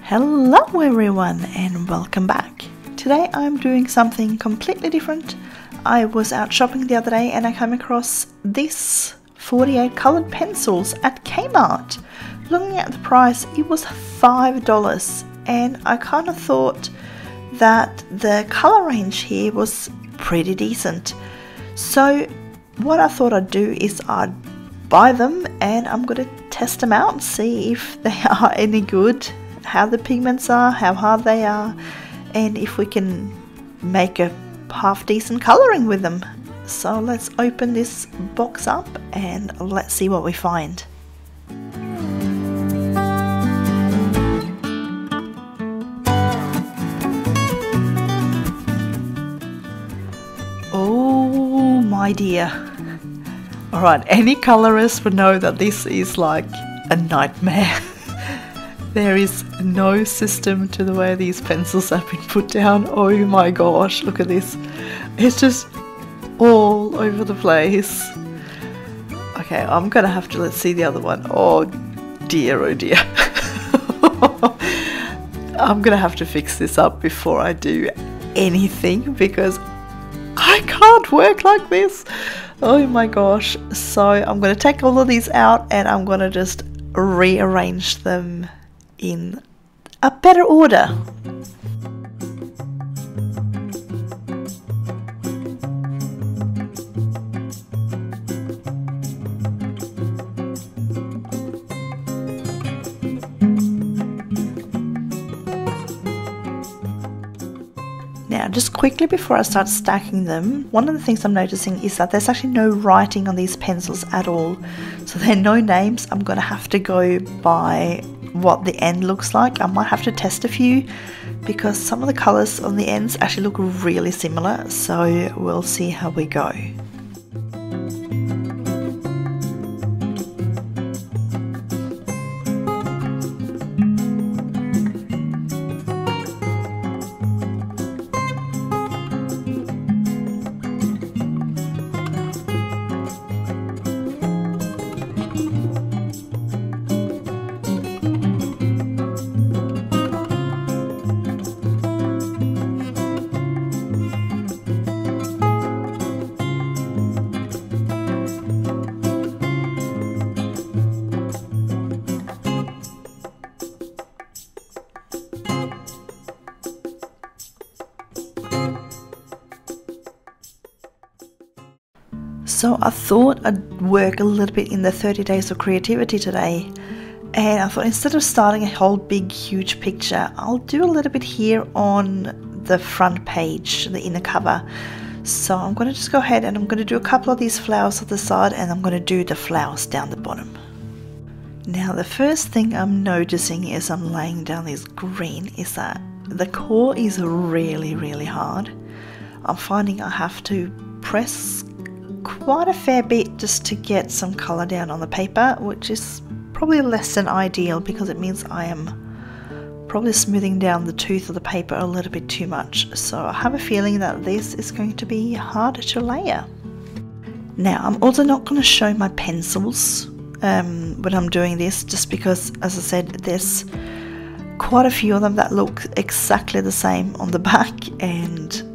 Hello everyone and welcome back. Today I'm doing something completely different. I was out shopping the other day and I came across this 48 colored pencils at Kmart. Looking at the price, it was $5 and I kind of thought that the color range here was pretty decent. So what I thought I'd do is I'd buy them and I'm going to test them out and see if they are any good, how the pigments are, how hard they are, and if we can make a half decent colouring with them. So let's open this box up and let's see what we find. Oh my dear. Alright, any colorist would know that this is like a nightmare. There is no system to the way these pencils have been put down. Oh my gosh, look at this. It's just all over the place. Okay, I'm gonna have to, let's see the other one. Oh dear, oh dear. I'm gonna have to fix this up before I do anything because I can't work like this. Oh my gosh. So I'm gonna take all of these out and I'm gonna just rearrange them in a better order. Now, just quickly before I start stacking them, one of the things I'm noticing is that there's actually no writing on these pencils at all. So there are no names. I'm going to have to go by what the end looks like. I might have to test a few because some of the colours on the ends actually look really similar. So we'll see how we go. So I thought I'd work a little bit in the 30 days of creativity today, and I thought instead of starting a whole big huge picture, I'll do a little bit here on the front page, the inner cover. So I'm going to just go ahead and I'm going to do a couple of these flowers at the side and I'm going to do the flowers down the bottom. Now the first thing I'm noticing as I'm laying down this green is that the core is really hard. I'm finding I have to press quite a fair bit just to get some color down on the paper, which is probably less than ideal because it means I am probably smoothing down the tooth of the paper a little bit too much. So I have a feeling that this is going to be hard to layer. Now I'm also not going to show my pencils when I'm doing this, just because, as I said, there's quite a few of them that look exactly the same on the back, and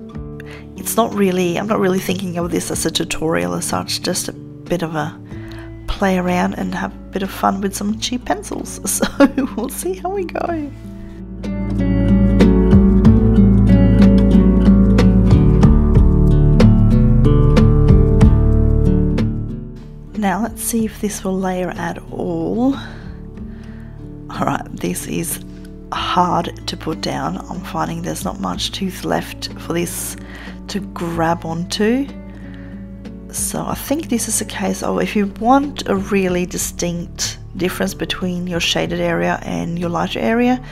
I'm not really thinking of this as a tutorial as such, just a bit of a play around and have a bit of fun with some cheap pencils. So we'll see how we go. Now let's see if this will layer at all. Alright, this is hard to put down. I'm finding there's not much tooth left for this to grab onto. So I think this is a case of, if you want a really distinct difference between your shaded area and your lighter area,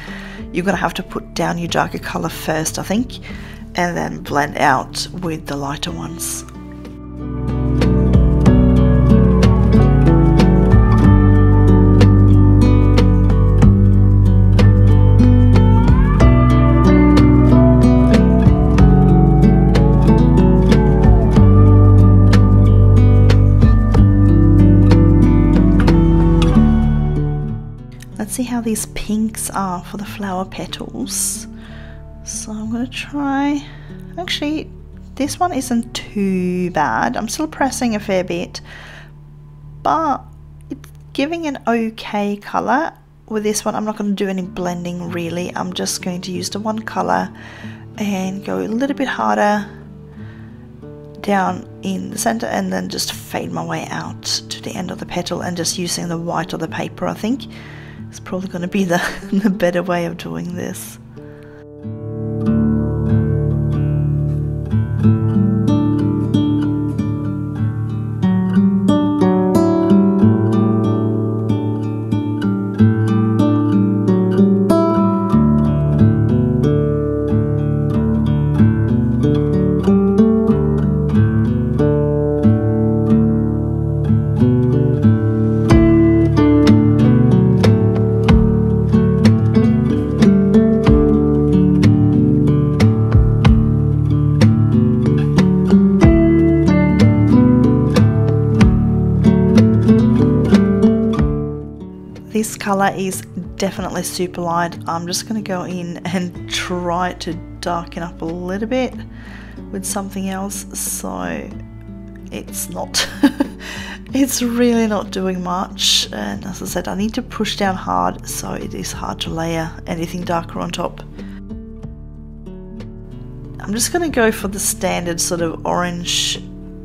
you're going to have to put down your darker color first, I think, and then blend out with the lighter ones. let's see how these pinks are for the flower petals. So I'm going to try, actually this one isn't too bad. I'm still pressing a fair bit, but it's giving an okay colour. With this one I'm not going to do any blending really. I'm just going to use the one colour and go a little bit harder down in the center and then just fade my way out to the end of the petal, and just using the white of the paper. I think it's probably going to be the better way of doing this. This colour is definitely super light. I'm just going to go in and try to darken up a little bit with something else, so it's not it's really not doing much. And as I said, I need to push down hard, so it is hard to layer anything darker on top. I'm just going to go for the standard sort of orange,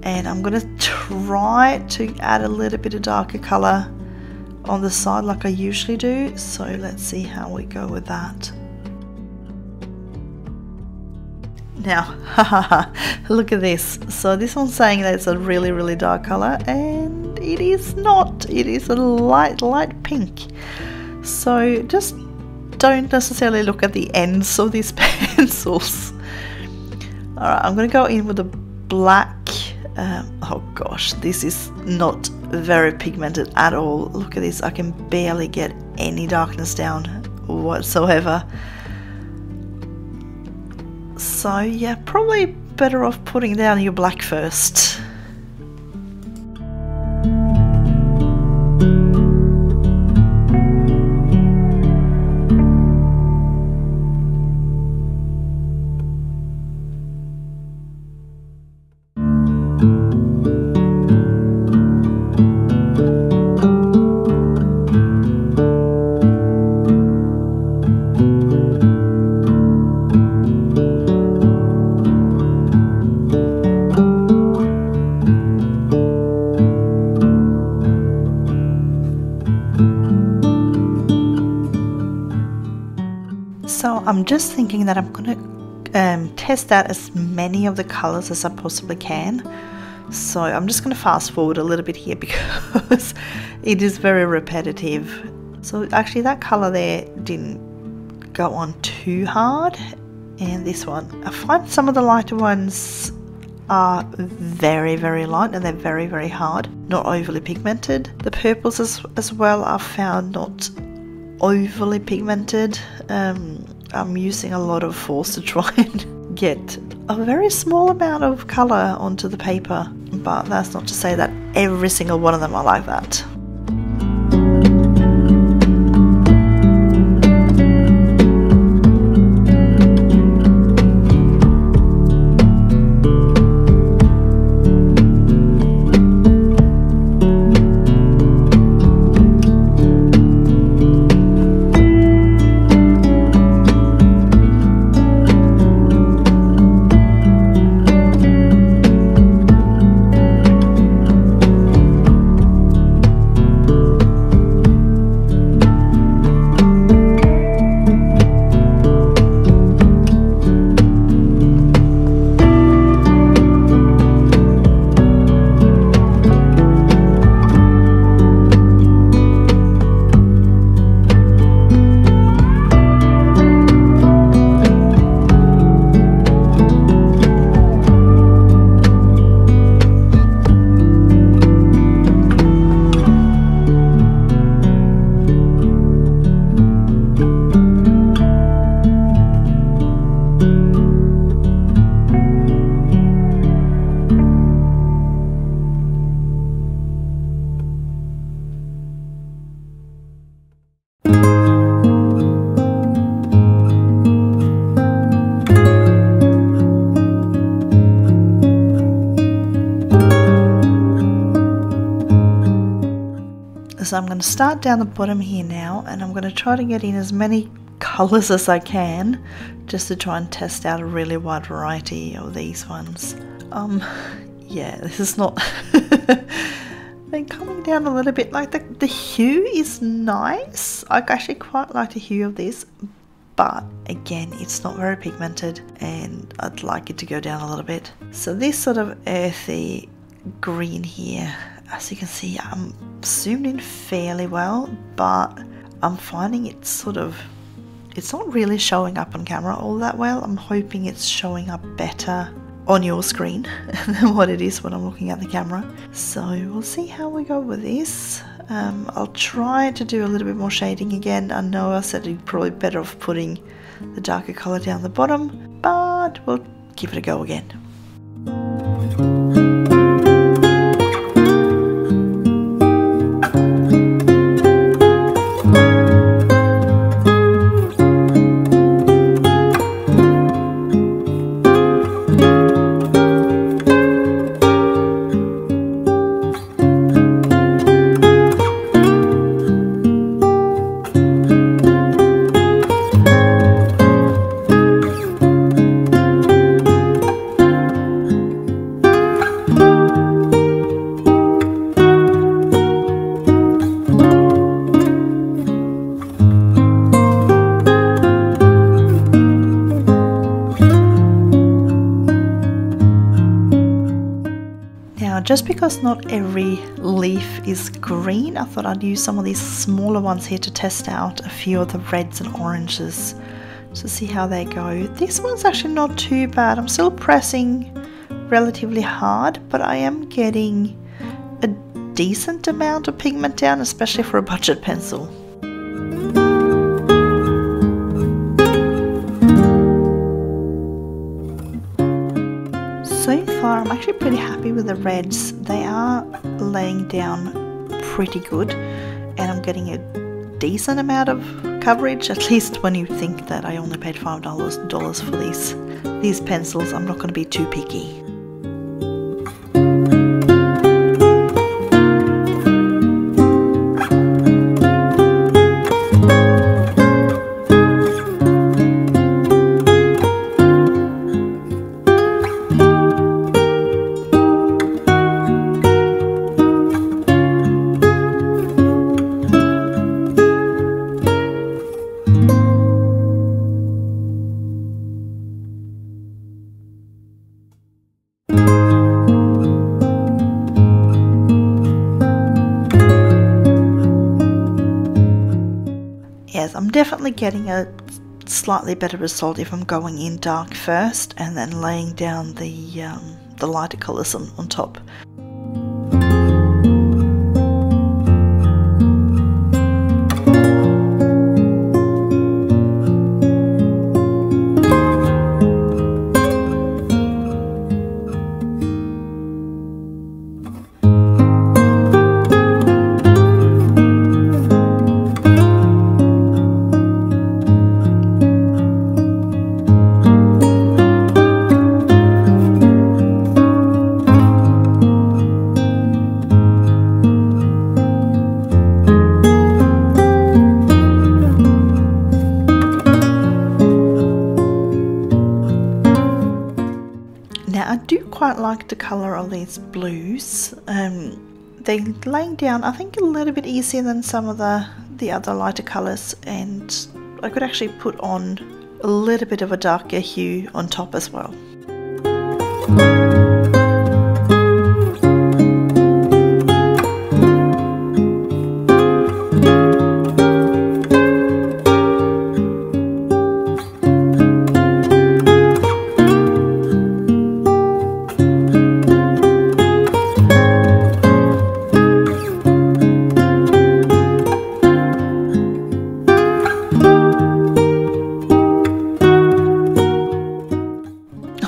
and I'm going to try to add a little bit of darker colour on the side like I usually do. So let's see how we go with that. Now, look at this. So this one's saying that it's a really dark colour, and it is not. It is a light pink. So just don't necessarily look at the ends of these pencils. Alright, I'm going to go in with a black. Oh gosh, this is not very pigmented at all. Look at this, I can barely get any darkness down whatsoever. So yeah, probably better off putting down your black first. So I'm just thinking that I'm going to test out as many of the colors as I possibly can. So I'm just going to fast forward a little bit here because it is very repetitive. So actually that color there didn't go on too hard, and this one, I find some of the lighter ones are very light and they're very hard, not overly pigmented. The purples as well are found not overly pigmented. I'm using a lot of force to try and get a very small amount of colour onto the paper, but that's not to say that every single one of them are like that. So I'm going to start down the bottom here now, and I'm going to try to get in as many colours as I can, just to try and test out a really wide variety of these ones. Yeah, this is not then coming down a little bit, like the hue is nice. I actually quite like the hue of this, but again, it's not very pigmented and I'd like it to go down a little bit. So this sort of earthy green here, as you can see, I'm zoomed in fairly well, but I'm finding it's not really showing up on camera all that well. I'm hoping it's showing up better on your screen than what it is when I'm looking at the camera. So we'll see how we go with this. I'll try to do a little bit more shading again. I know I said it'd probably be better off putting the darker colour down the bottom, but we'll give it a go again. Just because not every leaf is green, I thought I'd use some of these smaller ones here to test out a few of the reds and oranges to see how they go. This one's actually not too bad. I'm still pressing relatively hard, but I am getting a decent amount of pigment down, especially for a budget pencil. So far, I'm actually pretty happy with the reds. They are laying down pretty good, and I'm getting a decent amount of coverage, at least when you think that I only paid $5 for these pencils. I'm not going to be too picky. Yes, I'm definitely getting a slightly better result if I'm going in dark first and then laying down the lighter colours on top. I do quite like the colour of these blues. They're laying down, I think, a little bit easier than some of the other lighter colours, and I could actually put on a little bit of a darker hue on top as well.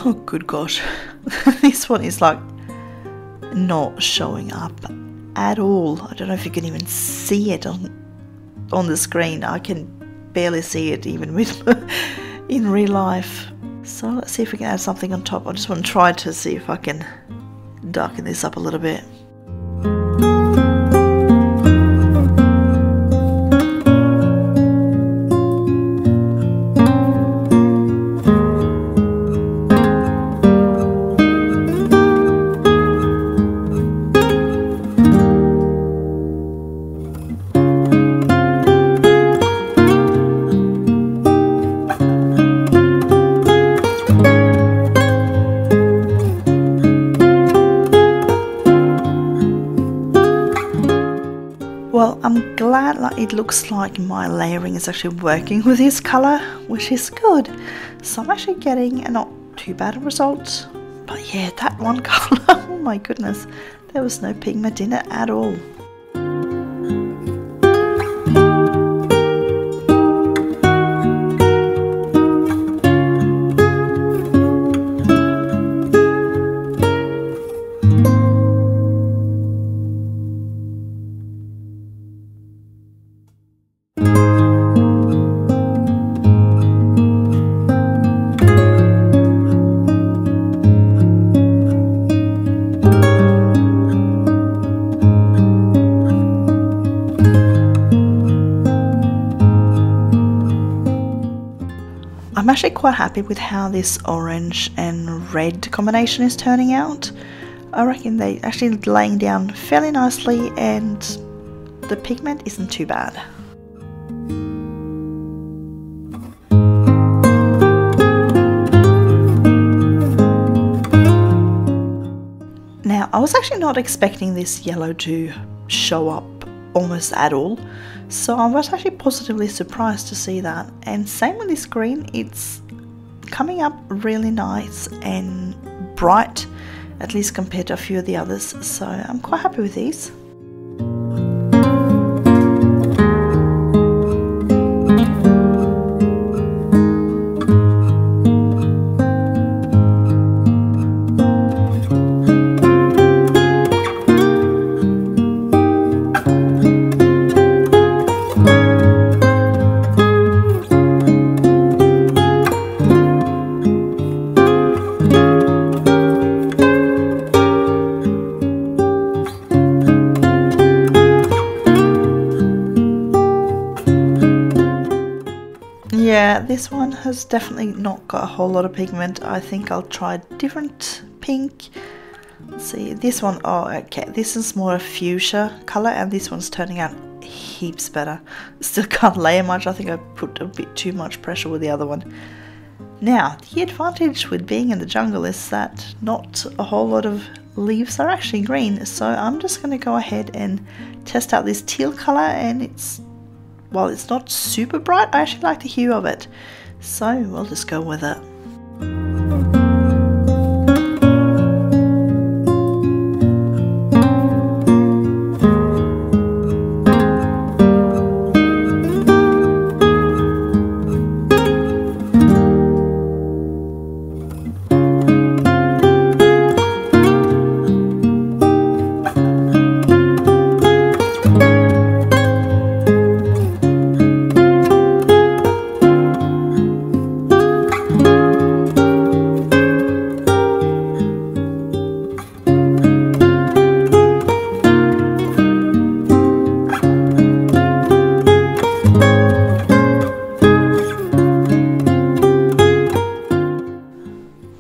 Oh good gosh, this one is like not showing up at all. I don't know if you can even see it on the screen. I can barely see it even with in real life. So let's see if we can add something on top. I just want to try to see if I can darken this up a little bit. Well, I'm glad that it looks like my layering is actually working with this colour, which is good. So I'm actually getting a not too bad result. But yeah, that one colour, oh my goodness, there was no pigment in it at all. I'm actually quite happy with how this orange and red combination is turning out. I reckon they actually laying down fairly nicely and the pigment isn't too bad. Now, I was actually not expecting this yellow to show up almost at all, so I was actually positively surprised to see that. And same with this green, it's coming up really nice and bright, at least compared to a few of the others, so I'm quite happy with these. Yeah, this one has definitely not got a whole lot of pigment. I think I'll try a different pink. Let's see, this one, oh okay, this is more a fuchsia colour and this one's turning out heaps better. Still can't layer much, I think I put a bit too much pressure with the other one. Now, the advantage with being in the jungle is that not a whole lot of leaves are actually green, so I'm just going to go ahead and test out this teal colour, and it's, while it's not super bright, I actually like the hue of it, so we'll just go with it.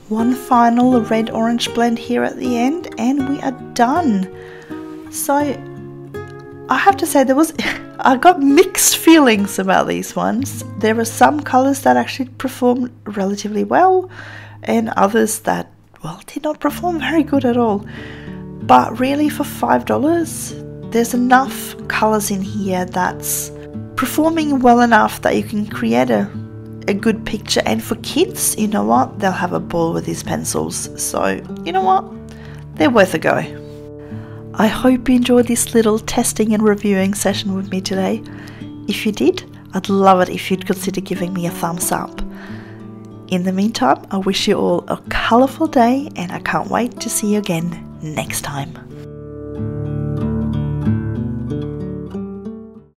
One final red orange blend here at the end and we are done. So I have to say I got mixed feelings about these ones. There are some colors that actually performed relatively well and others that, well, did not perform very good at all. But really for $5 there's enough colors in here that's performing well enough that you can create a good picture, and for kids, you know what, they'll have a ball with these pencils, so you know what, they're worth a go. I hope you enjoyed this little testing and reviewing session with me today. If you did, I'd love it if you'd consider giving me a thumbs up. In the meantime, I wish you all a colourful day and I can't wait to see you again next time.